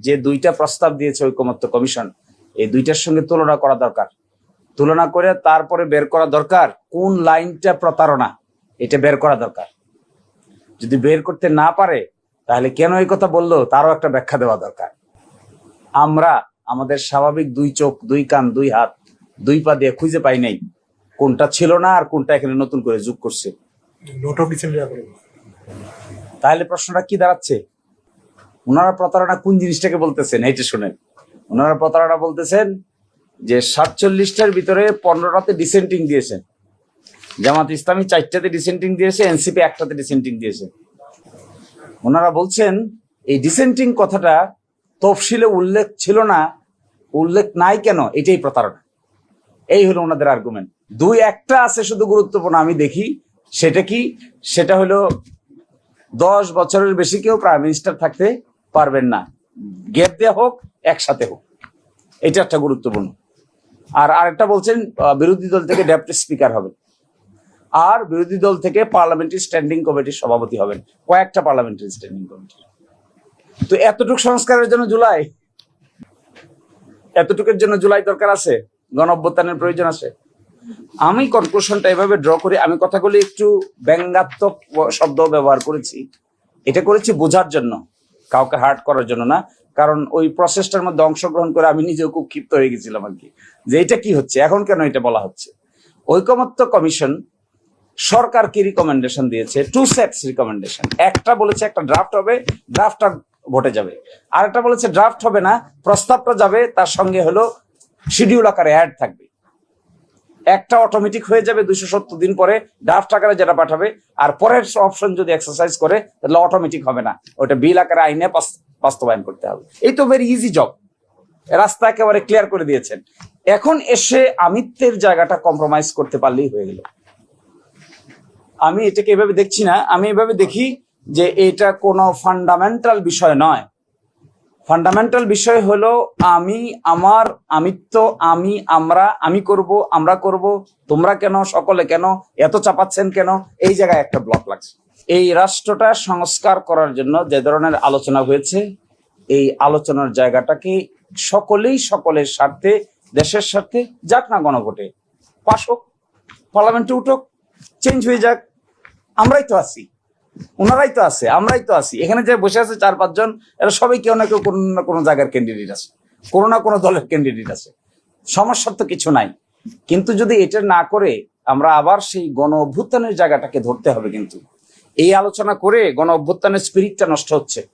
যে দুইটা প্রস্তাব দিয়েছে ঐকমত্য কমিশন, এই দুইটার সঙ্গে তুলনা করা দরকার। তুলনা করে তারপরে বের করা দরকার কোন লাইনটা প্রতারণা, এটা বের করা দরকার। যদি বের করতে না পারে তাহলে কেন এই কথা বললো তারও একটা ব্যাখ্যা দেওয়া দরকার। আমরা আমাদের স্বাভাবিক দুই চোখ, দুই কান, দুই হাত, দুই পা দিয়ে খুঁজে পাই নাই কোনটা ছিল না আর কোনটা এখানে নতুন করে যোগ করছে। তাহলে প্রশ্নটা কি দাঁড়াচ্ছে? ওনারা প্রতারণা কোন জিনিসটাকে বলতেছেন এইটা শুনেন। ওনারা প্রতারণা বলতেছেন যে 47টার ভিতরে 15টাতে ডিসেন্টিং দিয়েছেন, জামাত ইসলামী 4টাতে ডিসেন্টিং দিয়েছে, এনসিপি 1টাতে ডিসেন্টিং দিয়েছে। ওনারা বলছেন এই ডিসেন্টিং কথাটা তফসিলে উল্লেখ ছিল না, উল্লেখ নাই কেন, এটাই প্রতারণা। এই হলো ওনাদের আর্গুমেন্ট। দুই একটা আছে শুধু গুরুত্বপূর্ণ আমি দেখি, সেটা কি? সেটা হলো 10 বছরের বেশি কেউ প্রাইম মিনিস্টার থাকতে পারবেন না, গ্যাপ দেওয়া হোক একসাথে হোক, এটা একটা গুরুত্বপূর্ণ। আর আরেকটা বলছেন বিরোধী দল থেকে ডেপুটি স্পিকার হবেন, আর বিরোধী দল থেকে পার্লামেন্টারি স্ট্যান্ডিং কমিটির সভাপতি হবেন, কয়েকটা পার্লামেন্টারি স্ট্যান্ডিং কমিটি। তো এতটুকু সংস্কারের জন্য জুলাই, এতটুকুর জন্য জুলাই দরকার আছে, গণ অভ্যুত্থানের প্রয়োজন আছে। আমি কনক্লুশনটা এভাবে ড্র করি, আমি কথাগুলি একটু ব্যঙ্গাত্মক শব্দ ব্যবহার করেছি, এটা করেছি বোঝার জন্য, কাউকে হার্ট করার জন্য না। কারণ ওই প্রসেসটার মধ্যে অংশগ্রহণ করে আমি নিজেও খুব ক্ষিপ্ত হয়ে গেছিলাম আর কি, যে এটা কি হচ্ছে, এখন কেন এটা বলা হচ্ছে। ঐকমত্য কমিশন সরকারকে রিকমেন্ডেশন দিয়েছে, 2 সেটস রিকমেন্ডেশন। একটা বলেছে একটা ড্রাফট হবে, ড্রাফটটা ভোটে যাবে। আর একটা বলেছে ড্রাফট হবে না, প্রস্তাবটা যাবে, তার সঙ্গে হলো শিডিউল আকারে অ্যাড থাকবে। একটা অটোমেটিক হয়ে যাবে 270 দিন পরে, ড্রাফট আকারে যেটা পাঠাবে, আর পরের অপশন যদি এক্সারসাইজ করে তাহলে অটোমেটিক হবে না, ওটা বিল আকারে আইনে বাস্তবায়ন করতে হবে। এই তো ভেরি ইজি জব, রাস্তা একেবারে ক্লিয়ার করে দিয়েছেন। এখন এসে আমিত্বের জায়গাটা কম্প্রোমাইজ করতে পারলেই হয়ে গেল। আমি এটাকে এভাবে দেখছি না, আমি এভাবে দেখি যে এটা কোনো ফান্ডামেন্টাল বিষয় নয়। ফান্ডামেন্টাল বিষয় হলো আমি, আমার, আমিত্ব, আমি, আমরা, আমি করব, আমরা করব, তোমরা কেন, সকলে কেন, এত চাপাচ্ছেন কেন, এই জায়গায় একটা ব্লক লাগছে। এই রাষ্ট্রটা সংস্কার করার জন্য যে ধরনের আলোচনা হয়েছে, এই আলোচনার জায়গাটাকে সকলেই সকলের স্বার্থে, দেশের স্বার্থে যাক না, গণভোটে পাস হোক, পার্লামেন্টে উঠুক, চেঞ্জ হয়ে যাক। আমরাই তো আছি, ওনারাই তো আছে, আমরাই তো আছি। এখানে যে বসে আছে 4-5 জন, এরা সবাই কেউ না কেউ কোনো না কোনো জায়গার ক্যান্ডিডেট আছে, কোনো না কোনো দলের ক্যান্ডিডেট আছে, সমস্যার তো কিছু নাই। কিন্তু যদি এটা না করে আমরা আবার সেই গণ অভ্যুত্থানের জায়গাটাকে ধরতে হবে। কিন্তু এই আলোচনা করে গণ অভ্যুত্থানের স্পিরিটটা নষ্ট হচ্ছে।